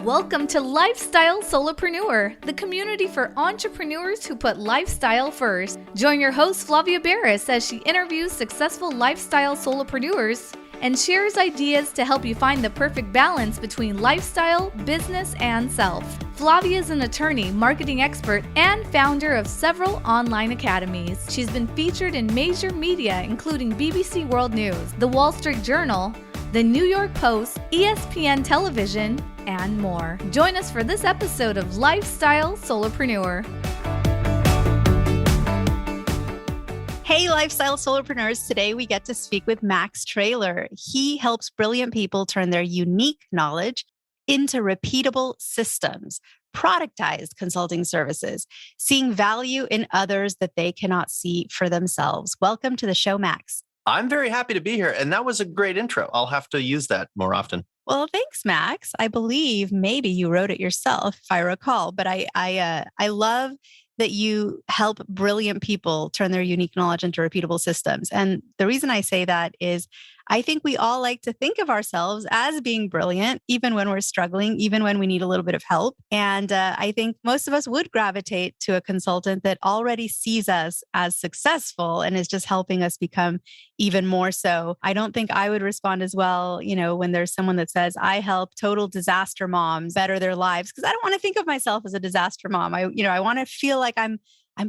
Welcome to Lifestyle Solopreneur, the community for entrepreneurs who put lifestyle first. Join your host Flavia Barris as she interviews successful lifestyle solopreneurs and shares ideas to help you find the perfect balance between lifestyle, business, and self. Flavia is an attorney, marketing expert, and founder of several online academies. She's been featured in major media including BBC World News, The Wall Street Journal, The New York Post, ESPN Television, and more. Join us for this episode of Lifestyle Solopreneur. Hey, Lifestyle Solopreneurs. Today we get to speak with Max Traylor. He helps brilliant people turn their unique knowledge into repeatable systems, productized consulting services, seeing value in others that they cannot see for themselves. Welcome to the show, Max. I'm very happy to be here. And that was a great intro. I'll have to use that more often. Well, thanks, Max. I believe maybe you wrote it yourself, if I recall, but I love that you help brilliant people turn their unique knowledge into repeatable systems. And the reason I say that is I think we all like to think of ourselves as being brilliant, even when we're struggling, even when we need a little bit of help. And I think most of us would gravitate to a consultant that already sees us as successful and is just helping us become even more so. I don't think I would respond as well, when there's someone that says, I help total disaster moms better their lives, because I don't want to think of myself as a disaster mom. I want to feel like I'm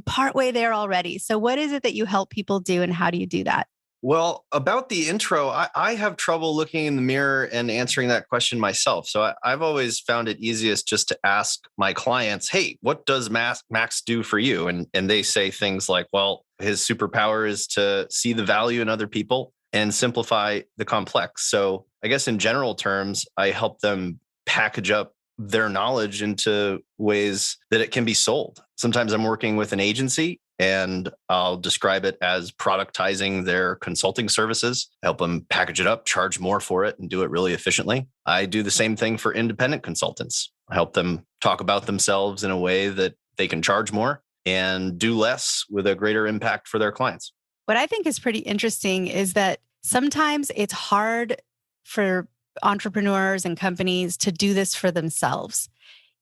partway there already. So what is it that you help people do and how do you do that? Well, about the intro, I have trouble looking in the mirror and answering that question myself. So I've always found it easiest just to ask my clients, hey, what does Max do for you? And they say things like, well, his superpower is to see the value in other people and simplify the complex. So I guess in general terms, I help them package up their knowledge into ways that it can be sold. Sometimes I'm working with an agency and I'll describe it as productizing their consulting services, help them package it up, charge more for it, and do it really efficiently. I do the same thing for independent consultants. I help them talk about themselves in a way that they can charge more and do less with a greater impact for their clients. What I think is pretty interesting is that sometimes it's hard for entrepreneurs and companies to do this for themselves.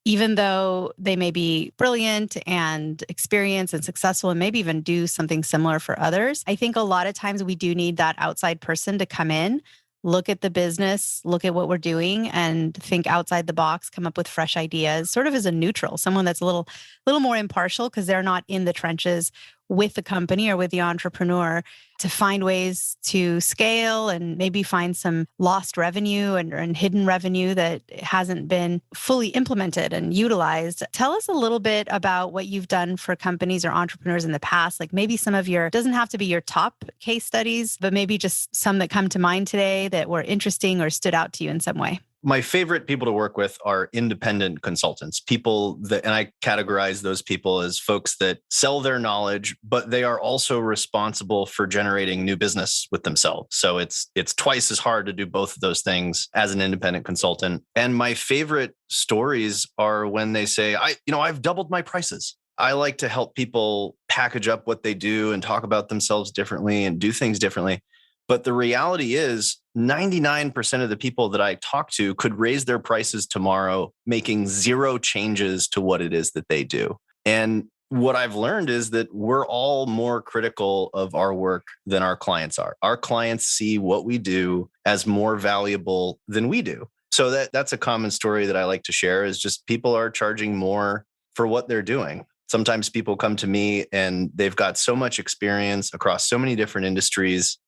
Even though they may be brilliant and experienced and successful and maybe even do something similar for others, I think a lot of times we do need that outside person to come in, look at the business, look at what we're doing and think outside the box, come up with fresh ideas, sort of as a neutral, someone that's a little more impartial because they're not in the trenches with the company or with the entrepreneur to find ways to scale and maybe find some lost revenue and hidden revenue that hasn't been fully implemented and utilized. Tell us a little bit about what you've done for companies or entrepreneurs in the past, like maybe some of doesn't have to be your top case studies, but maybe just some that come to mind today that were interesting or stood out to you in some way. My favorite people to work with are independent consultants, and I categorize those people as folks that sell their knowledge, but they are also responsible for generating new business with themselves. So it's twice as hard to do both of those things as an independent consultant. And my favorite stories are when they say, I've doubled my prices. I like to help people package up what they do and talk about themselves differently and do things differently. But the reality is 99% of the people that I talk to could raise their prices tomorrow, making zero changes to what it is that they do. And what I've learned is that we're all more critical of our work than our clients are. Our clients see what we do as more valuable than we do. So that's a common story that I like to share is just people are charging more for what they're doing. Sometimes people come to me and they've got so much experience across so many different industries,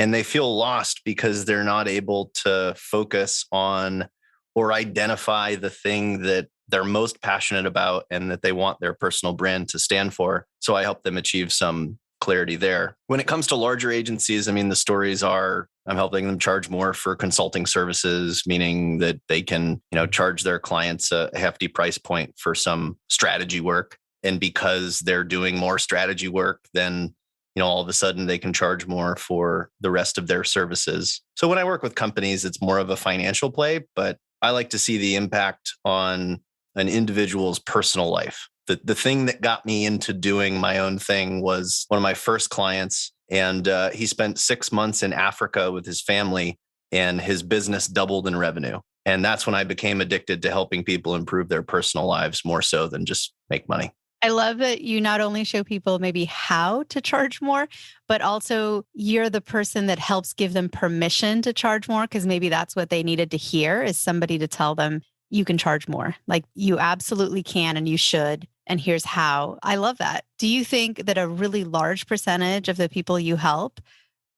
and they feel lost because they're not able to focus on or identify the thing that they're most passionate about and that they want their personal brand to stand for. So I help them achieve some clarity there. When it comes to larger agencies, the stories are I'm helping them charge more for consulting services, meaning that they can, charge their clients a hefty price point for some strategy work. And because they're doing more strategy work, then all of a sudden they can charge more for the rest of their services. So when I work with companies, it's more of a financial play, but I like to see the impact on an individual's personal life. The thing that got me into doing my own thing was one of my first clients, and he spent 6 months in Africa with his family, and his business doubled in revenue. And that's when I became addicted to helping people improve their personal lives more so than just make money. I love that you not only show people maybe how to charge more, but also you're the person that helps give them permission to charge more, because maybe that's what they needed to hear, is somebody to tell them you can charge more. Like, you absolutely can and you should. And here's how. I love that. Do you think that a really large percentage of the people you help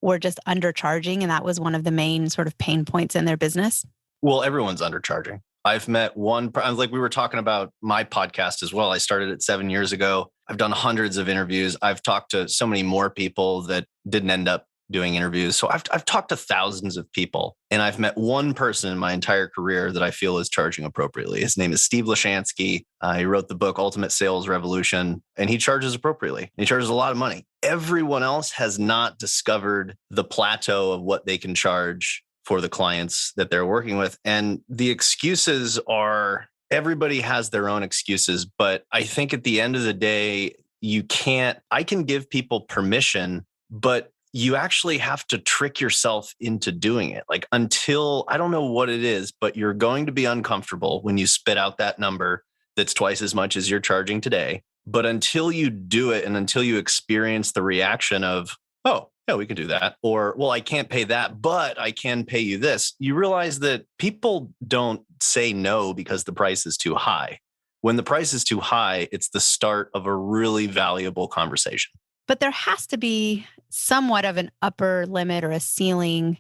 were just undercharging, and that was one of the main sort of pain points in their business? Well, everyone's undercharging. I've met one, like we were talking about my podcast as well. I started it 7 years ago. I've done hundreds of interviews. I've talked to so many more people that didn't end up doing interviews. So I've talked to thousands of people, and I've met one person in my entire career that I feel is charging appropriately. His name is Steve Lashansky. He wrote the book, Ultimate Sales Revolution, and he charges appropriately. He charges a lot of money. Everyone else has not discovered the plateau of what they can charge for the clients that they're working with. And the excuses are, everybody has their own excuses, but I think at the end of the day, I can give people permission, but you actually have to trick yourself into doing it. Like, until, I don't know what it is, but you're going to be uncomfortable when you spit out that number that's twice as much as you're charging today. But until you do it and until you experience the reaction of, oh, yeah, we can do that. Or, well, I can't pay that, but I can pay you this. You realize that people don't say no because the price is too high. When the price is too high, it's the start of a really valuable conversation. But there has to be somewhat of an upper limit or a ceiling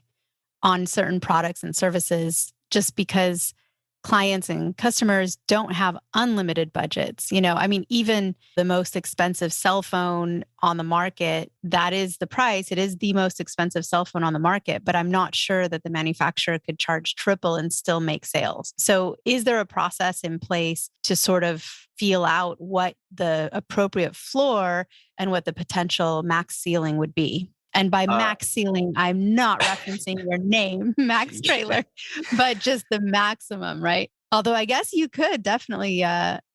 on certain products and services, just because clients and customers don't have unlimited budgets. I mean, even the most expensive cell phone on the market, that is the price. It is the most expensive cell phone on the market, but I'm not sure that the manufacturer could charge triple and still make sales. So is there a process in place to sort of feel out what the appropriate floor and what the potential max ceiling would be? And by max ceiling, I'm not referencing your name, Max Traylor, but just the maximum, right? Although I guess you could definitely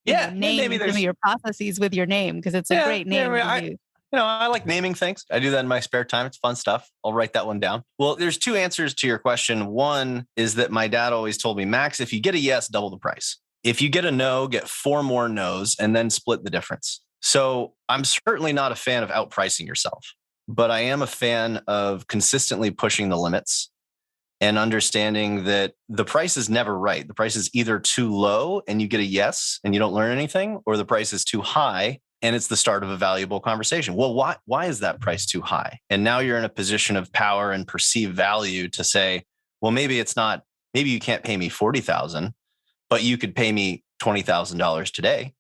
name some of your processes with your name, because it's a great name to use. I like naming things. I do that in my spare time. It's fun stuff. I'll write that one down. Well, there's two answers to your question. One is that my dad always told me, Max, if you get a yes, double the price. If you get a no, get 4 more no's and then split the difference. So I'm certainly not a fan of outpricing yourself, but I am a fan of consistently pushing the limits and understanding that the price is never right. The price is either too low and you get a yes and you don't learn anything, or the price is too high and it's the start of a valuable conversation. Well, why is that price too high? And now you're in a position of power and perceived value to say, well, maybe you can't pay me $40,000, but you could pay me $20,000 today.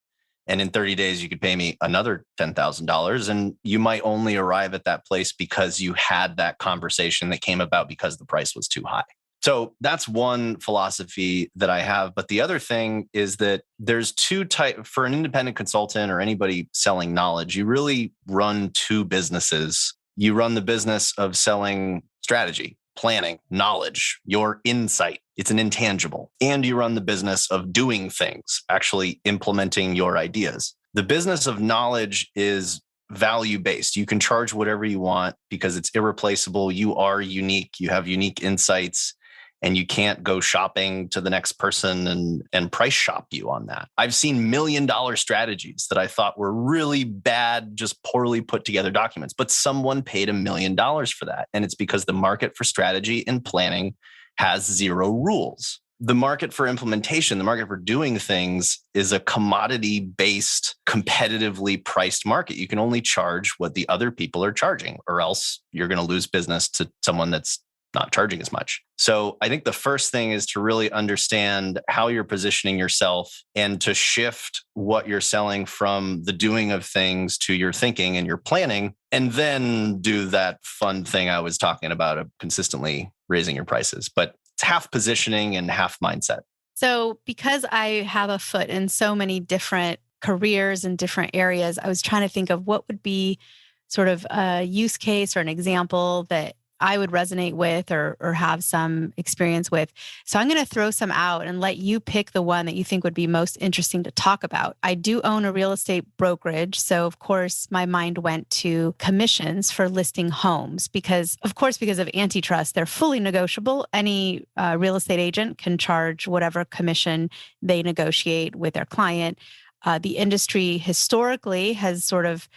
And in 30 days, you could pay me another $10,000. And you might only arrive at that place because you had that conversation that came about because the price was too high. So that's one philosophy that I have. But the other thing is that there's two types. For an independent consultant or anybody selling knowledge, you really run two businesses. You run the business of selling strategy, planning, knowledge, your insight. It's an intangible. And you run the business of doing things, actually implementing your ideas. The business of knowledge is value-based. You can charge whatever you want because it's irreplaceable. You are unique. You have unique insights, and you can't go shopping to the next person and price shop you on that. I've seen $1 million strategies that I thought were really bad, just poorly put together documents, but someone paid $1 million for that. And it's because the market for strategy and planning has 0 rules. The market for implementation, the market for doing things, is a commodity-based, competitively priced market. You can only charge what the other people are charging, or else you're going to lose business to someone that's not charging as much. So I think the first thing is to really understand how you're positioning yourself and to shift what you're selling from the doing of things to your thinking and your planning, and then do that fun thing I was talking about of consistently raising your prices. But it's half positioning and half mindset. So because I have a foot in so many different careers and different areas, I was trying to think of what would be sort of a use case or an example that I would resonate with or have some experience with. So I'm going to throw some out and let you pick the one that you think would be most interesting to talk about. I do own a real estate brokerage. So of course, my mind went to commissions for listing homes because of antitrust, they're fully negotiable. Any real estate agent can charge whatever commission they negotiate with their client. The industry historically has sort of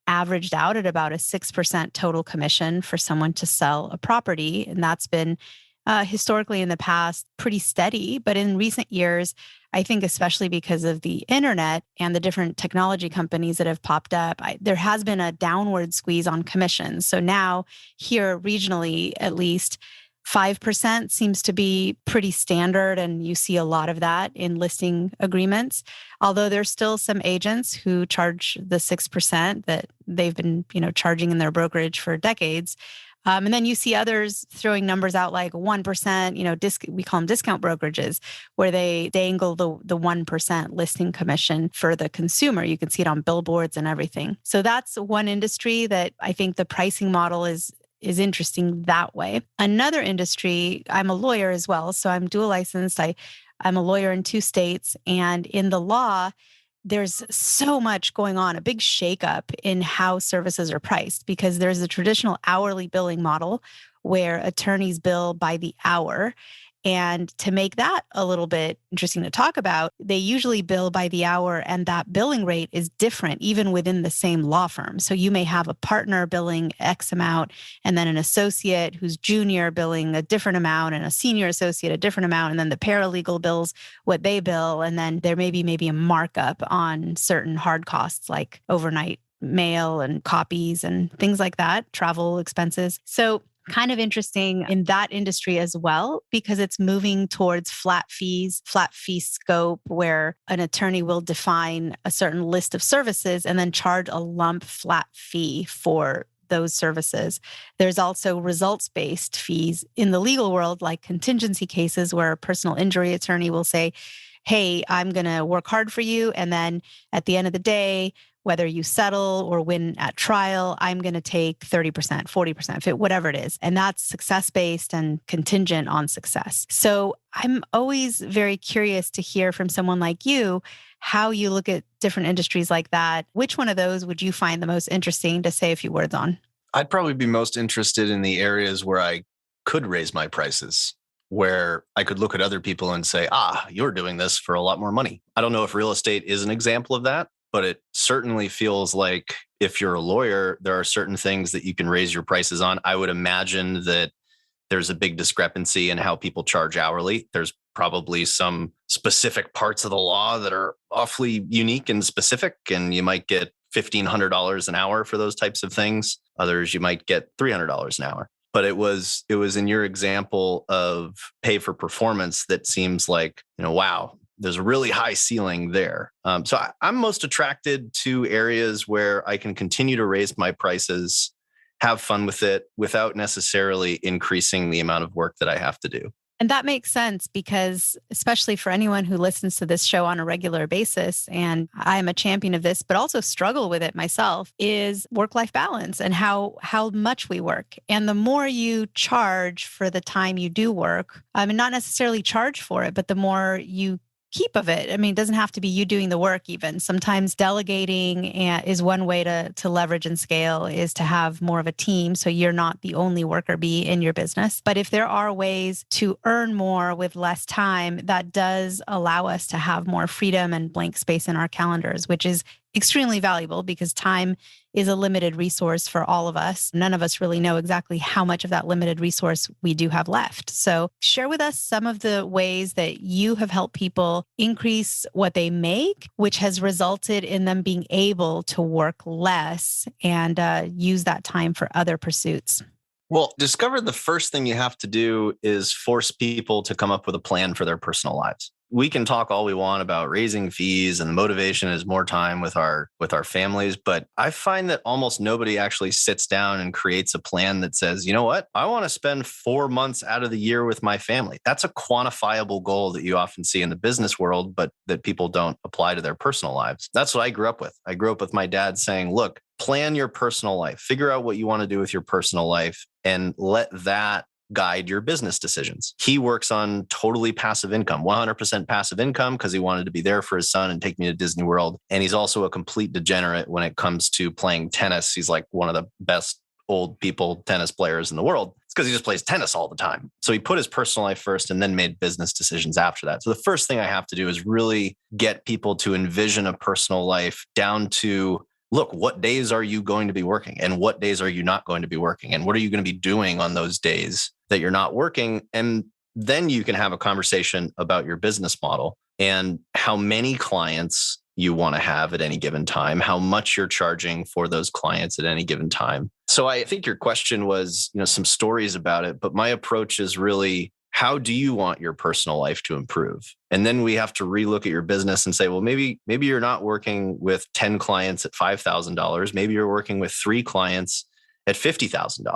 averaged out at about a 6% total commission for someone to sell a property. And that's been historically in the past pretty steady. But in recent years, I think especially because of the internet and the different technology companies that have popped up, there has been a downward squeeze on commissions. So now here regionally, at least, 5% seems to be pretty standard, and you see a lot of that in listing agreements. Although there's still some agents who charge the 6% that they've been, charging in their brokerage for decades. And then you see others throwing numbers out like 1%, we call them discount brokerages, where they dangle the 1% listing commission for the consumer. You can see it on billboards and everything. So that's one industry that I think the pricing model is interesting that way. Another industry, I'm a lawyer as well, so I'm dual licensed. I'm a lawyer in 2 states, and in the law, there's so much going on, a big shakeup in how services are priced, because there's a traditional hourly billing model where attorneys bill by the hour. And to make that a little bit interesting to talk about, they usually bill by the hour, and that billing rate is different even within the same law firm. So you may have a partner billing X amount, and then an associate who's junior billing a different amount, and a senior associate a different amount, and then the paralegal bills what they bill. And then there may be a markup on certain hard costs like overnight mail and copies and things like that, travel expenses. So kind of interesting in that industry as well, because it's moving towards flat fee scope, where an attorney will define a certain list of services and then charge a lump flat fee for those services. There's also results-based fees in the legal world, like contingency cases, where a personal injury attorney will say, hey, I'm going to work hard for you. And then at the end of the day, whether you settle or win at trial, I'm going to take 30%, 40%, whatever it is. And that's success-based and contingent on success. So I'm always very curious to hear from someone like you, how you look at different industries like that. Which one of those would you find the most interesting to say a few words on? I'd probably be most interested in the areas where I could raise my prices, where I could look at other people and say, you're doing this for a lot more money. I don't know if real estate is an example of that, but it certainly feels like if you're a lawyer, there are certain things that you can raise your prices on. I would imagine that there's a big discrepancy in how people charge hourly. There's probably some specific parts of the law that are awfully unique and specific, and you might get $1,500 an hour for those types of things. Others, you might get $300 an hour. But it was in your example of pay for performance that seems like, wow, there's a really high ceiling there. So I'm most attracted to areas where I can continue to raise my prices, have fun with it without necessarily increasing the amount of work that I have to do. And that makes sense because, especially for anyone who listens to this show on a regular basis, and I'm a champion of this, but also struggle with it myself, is work-life balance and how much we work. And the more you charge for the time you do work, and not necessarily charge for it, but the more you keep of it. I mean, it doesn't have to be you doing the work even. Sometimes delegating is one way to leverage and scale, is to have more of a team so you're not the only worker bee in your business. But if there are ways to earn more with less time, that does allow us to have more freedom and blank space in our calendars, which is extremely valuable because time is a limited resource for all of us. None of us really know exactly how much of that limited resource we do have left. So share with us some of the ways that you have helped people increase what they make, which has resulted in them being able to work less and use that time for other pursuits. Well, discover the first thing you have to do is force people to come up with a plan for their personal lives. We can talk all we want about raising fees and the motivation is more time with our families, but I find that almost nobody actually sits down and creates a plan that says, you know what, I want to spend 4 months out of the year with my family. That's a quantifiable goal that you often see in the business world, but that people don't apply to their personal lives. That's what I grew up with. I grew up with my dad saying, look, plan your personal life, figure out what you want to do with your personal life, and let that guide your business decisions. He works on totally passive income, 100% passive income, because he wanted to be there for his son and take me to Disney World. And he's also a complete degenerate when it comes to playing tennis. He's like one of the best old people tennis players in the world. It's because he just plays tennis all the time. So he put his personal life first and then made business decisions after that. So the first thing I have to do is really get people to envision a personal life down to, look, what days are you going to be working and what days are you not going to be working? And what are you going to be doing on those days that you're not working? And then you can have a conversation about your business model and how many clients you want to have at any given time, how much you're charging for those clients at any given time. So I think your question was, some stories about it, but my approach is really, how do you want your personal life to improve? And then we have to relook at your business and say, well, maybe you're not working with 10 clients at $5,000. Maybe you're working with 3 clients at $50,000.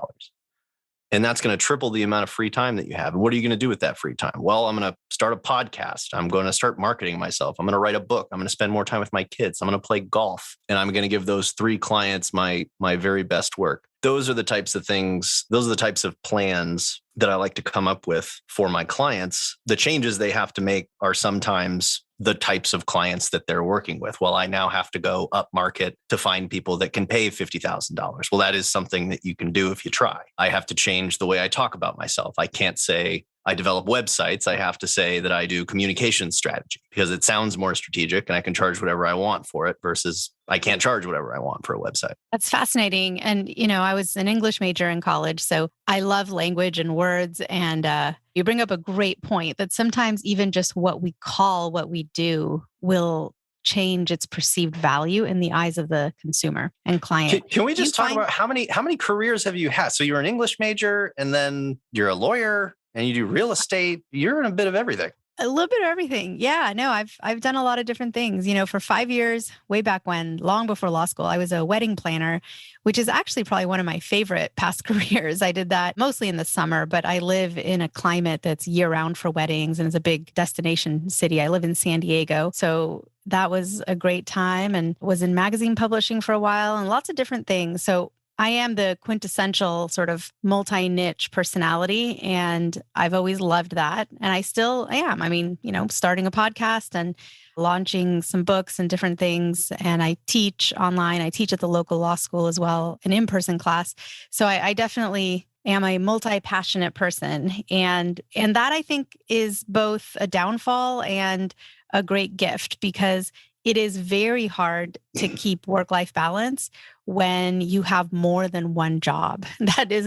And that's going to triple the amount of free time that you have. And what are you going to do with that free time? Well, I'm going to start a podcast. I'm going to start marketing myself. I'm going to write a book. I'm going to spend more time with my kids. I'm going to play golf. And I'm going to give those 3 clients my very best work. Those are the types of things, those are the types of plans that I like to come up with for my clients. The changes they have to make are sometimes the types of clients that they're working with. Well, I now have to go up market to find people that can pay $50,000. Well, that is something that you can do if you try. I have to change the way I talk about myself. I can't say I develop websites. I have to say that I do communication strategy because it sounds more strategic and I can charge whatever I want for it versus I can't charge whatever I want for a website. That's fascinating. And, I was an English major in college, so I love language and words. And you bring up a great point that sometimes even just what we call what we do will change its perceived value in the eyes of the consumer and client. Can we just talk about how many careers have you had? So you're an English major and then you're a lawyer and you do real estate. You're in a bit of everything. A little bit of everything. Yeah, no, I've done a lot of different things. For 5 years, way back when, long before law school, I was a wedding planner, which is actually probably one of my favorite past careers. I did that mostly in the summer, but I live in a climate that's year round for weddings and it's a big destination city. I live in San Diego. So that was a great time and was in magazine publishing for a while and lots of different things. So I am the quintessential sort of multi-niche personality, and I've always loved that. And I still am. I mean, starting a podcast and launching some books and different things. And I teach online. I teach at the local law school as well, an in-person class. So I definitely am a multi-passionate person. And that I think is both a downfall and a great gift because it is very hard to keep work-life balance when you have more than one job. That is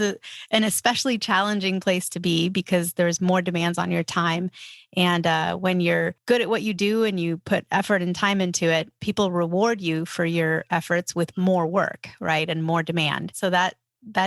an especially challenging place to be because there's more demands on your time. And when you're good at what you do and you put effort and time into it, people reward you for your efforts with more work, right? And more demand. So that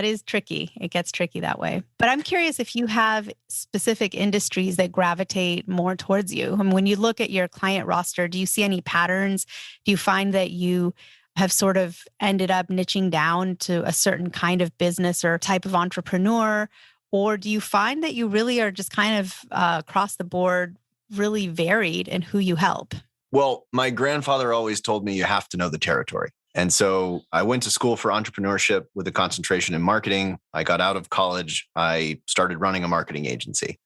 is tricky. It gets tricky that way. But I'm curious if you have specific industries that gravitate more towards you. And when you look at your client roster, do you see any patterns? Do you find that you have sort of ended up niching down to a certain kind of business or type of entrepreneur? Or do you find that you really are just kind of across the board, really varied in who you help? Well, my grandfather always told me you have to know the territory. And so I went to school for entrepreneurship with a concentration in marketing. I got out of college. I started running a marketing agency.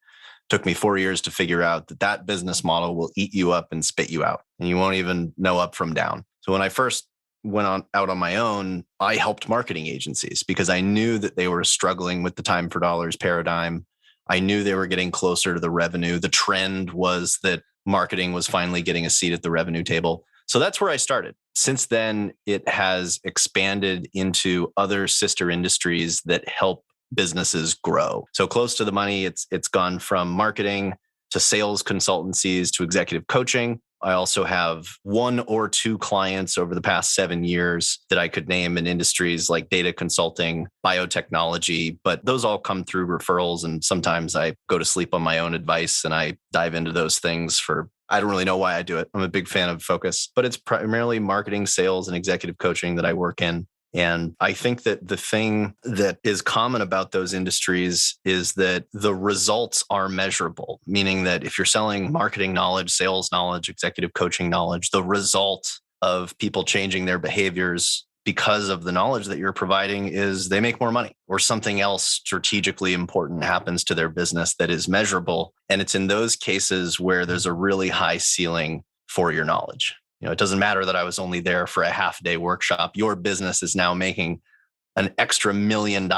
Took me 4 years to figure out that business model will eat you up and spit you out. And you won't even know up from down. So when I first went out on my own, I helped marketing agencies because I knew that they were struggling with the time for dollars paradigm. I knew they were getting closer to the revenue. The trend was that marketing was finally getting a seat at the revenue table. So that's where I started. Since then, it has expanded into other sister industries that help businesses grow. So close to the money, it's gone from marketing to sales consultancies to executive coaching. I also have 1 or 2 clients over the past 7 years that I could name in industries like data consulting, biotechnology, but those all come through referrals. And sometimes I go to sleep on my own advice and I dive into those things I don't really know why I do it. I'm a big fan of focus, but it's primarily marketing, sales, and executive coaching that I work in. And I think that the thing that is common about those industries is that the results are measurable, meaning that if you're selling marketing knowledge, sales knowledge, executive coaching knowledge, the result of people changing their behaviors, because of the knowledge that you're providing is they make more money or something else strategically important happens to their business that is measurable. And it's in those cases where there's a really high ceiling for your knowledge. It doesn't matter that I was only there for a half-day workshop. Your business is now making an extra $1 million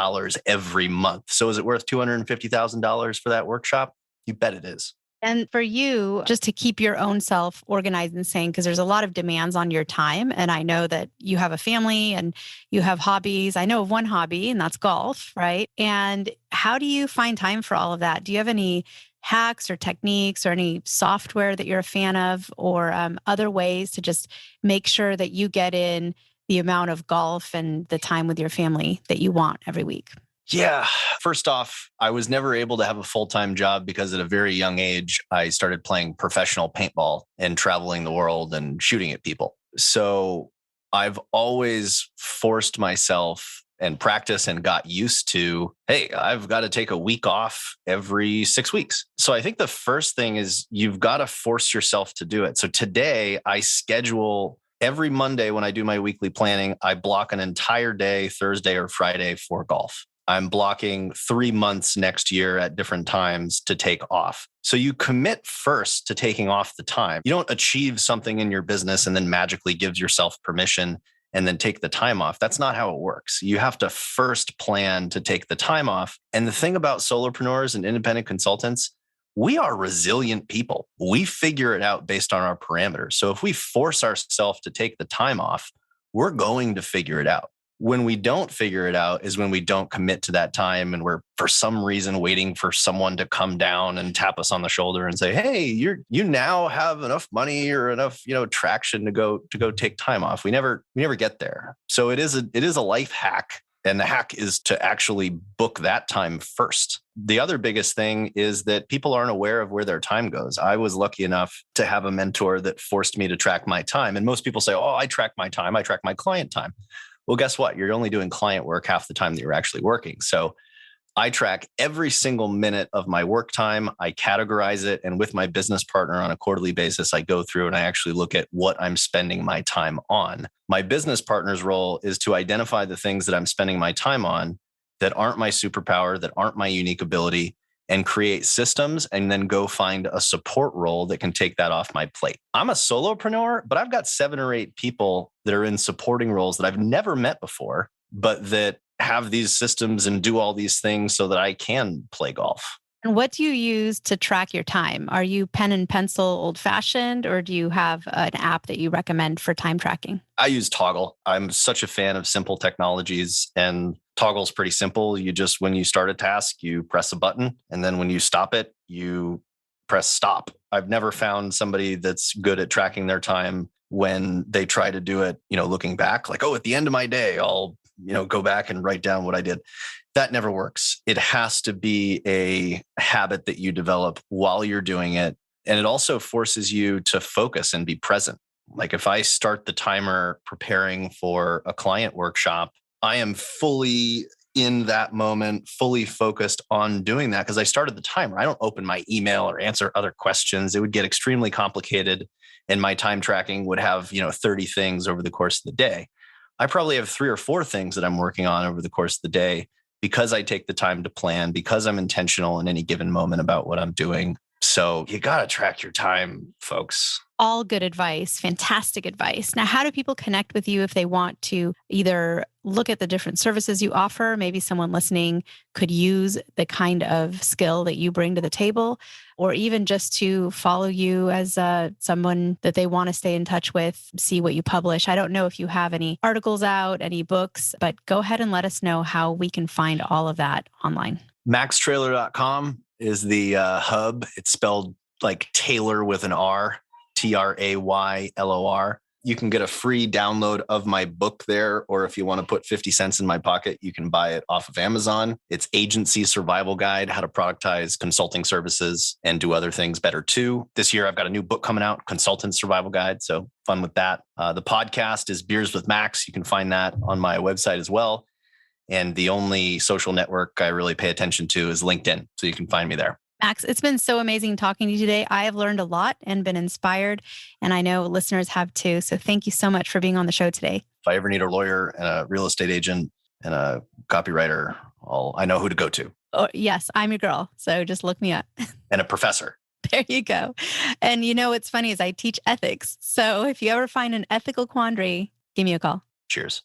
every month. So is it worth $250,000 for that workshop? You bet it is. And for you, just to keep your own self organized and sane, because there's a lot of demands on your time. And I know that you have a family and you have hobbies. I know of one hobby, and that's golf, right? And how do you find time for all of that? Do you have any hacks or techniques or any software that you're a fan of, or other ways to just make sure that you get in the amount of golf and the time with your family that you want every week? Yeah. First off, I was never able to have a full-time job because at a very young age, I started playing professional paintball and traveling the world and shooting at people. So I've always forced myself and practice and got used to, hey, I've got to take a week off every 6 weeks. So I think the first thing is you've got to force yourself to do it. So today I schedule every Monday when I do my weekly planning, I block an entire day, Thursday or Friday for golf. I'm blocking 3 months next year at different times to take off. So you commit first to taking off the time. You don't achieve something in your business and then magically give yourself permission and then take the time off. That's not how it works. You have to first plan to take the time off. And the thing about solopreneurs and independent consultants, we are resilient people. We figure it out based on our parameters. So if we force ourselves to take the time off, we're going to figure it out. When we don't figure it out is when we don't commit to that time and we're for some reason waiting for someone to come down and tap us on the shoulder and say, "Hey, you now have enough money or enough, traction to go take time off." We never get there. So it is a life hack. And the hack is to actually book that time first. The other biggest thing is that people aren't aware of where their time goes. I was lucky enough to have a mentor that forced me to track my time. And most people say, "Oh, I track my time. I track my client time." Well, guess what? You're only doing client work half the time that you're actually working. So I track every single minute of my work time. I categorize it. And with my business partner on a quarterly basis, I go through and I actually look at what I'm spending my time on. My business partner's role is to identify the things that I'm spending my time on that aren't my superpower, that aren't my unique ability, and create systems and then go find a support role that can take that off my plate. I'm a solopreneur, but I've got 7 or 8 people that are in supporting roles that I've never met before, but that have these systems and do all these things so that I can play golf. And what do you use to track your time? Are you pen and pencil old fashioned, or do you have an app that you recommend for time tracking? I use Toggle. I'm such a fan of simple technologies, and Toggle's pretty simple. When you start a task, you press a button, and then when you stop it, you press stop. I've never found somebody that's good at tracking their time when they try to do it, looking back, like, oh, at the end of my day, I'll, go back and write down what I did. That never works. It has to be a habit that you develop while you're doing it. And it also forces you to focus and be present. Like if I start the timer preparing for a client workshop, I am fully in that moment, fully focused on doing that because I started the timer. I don't open my email or answer other questions. It would get extremely complicated and my time tracking would have, 30 things over the course of the day. I probably have 3 or 4 things that I'm working on over the course of the day because I take the time to plan, because I'm intentional in any given moment about what I'm doing. So you got to track your time, folks. All good advice, fantastic advice. Now, how do people connect with you if they want to either look at the different services you offer? Maybe someone listening could use the kind of skill that you bring to the table, or even just to follow you as someone that they want to stay in touch with, see what you publish. I don't know if you have any articles out, any books, but go ahead and let us know how we can find all of that online. MaxTraylor.com is the hub. It's spelled like Taylor with an R. Traylor. You can get a free download of my book there, or if you want to put 50 cents in my pocket, you can buy it off of Amazon. It's Agency Survival Guide, how to productize consulting services and do other things better too. This year, I've got a new book coming out, Consultant Survival Guide. So fun with that. The podcast is Beers with Max. You can find that on my website as well. And the only social network I really pay attention to is LinkedIn. So you can find me there. Max, it's been so amazing talking to you today. I have learned a lot and been inspired, and I know listeners have too. So thank you so much for being on the show today. If I ever need a lawyer and a real estate agent and a copywriter, I know who to go to. Oh, yes, I'm your girl. So just look me up. And a professor. There you go. And what's funny is I teach ethics. So if you ever find an ethical quandary, give me a call. Cheers.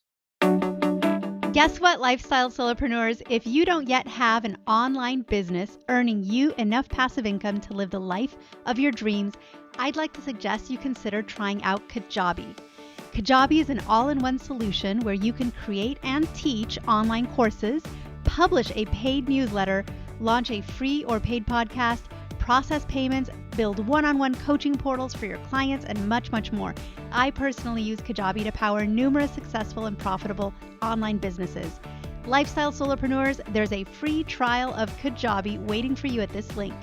Guess what, lifestyle solopreneurs? If you don't yet have an online business earning you enough passive income to live the life of your dreams, I'd like to suggest you consider trying out Kajabi. Kajabi is an all-in-one solution where you can create and teach online courses, publish a paid newsletter, launch a free or paid podcast, process payments, build one-on-one coaching portals for your clients, and much, much more. I personally use Kajabi to power numerous successful and profitable online businesses. Lifestyle solopreneurs, there's a free trial of Kajabi waiting for you at this link,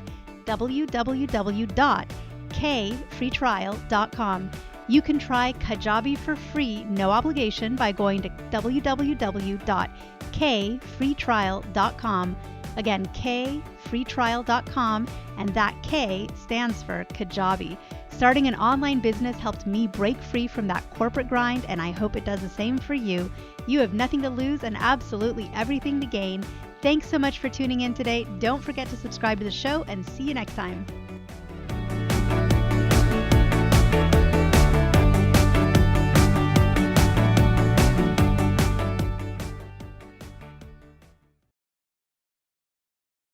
www.kfreetrial.com. You can try Kajabi for free, no obligation, by going to www.kfreetrial.com. Again, kfreetrial.com, and that K stands for Kajabi. Starting an online business helped me break free from that corporate grind, and I hope it does the same for you. You have nothing to lose and absolutely everything to gain. Thanks so much for tuning in today. Don't forget to subscribe to the show, and see you next time.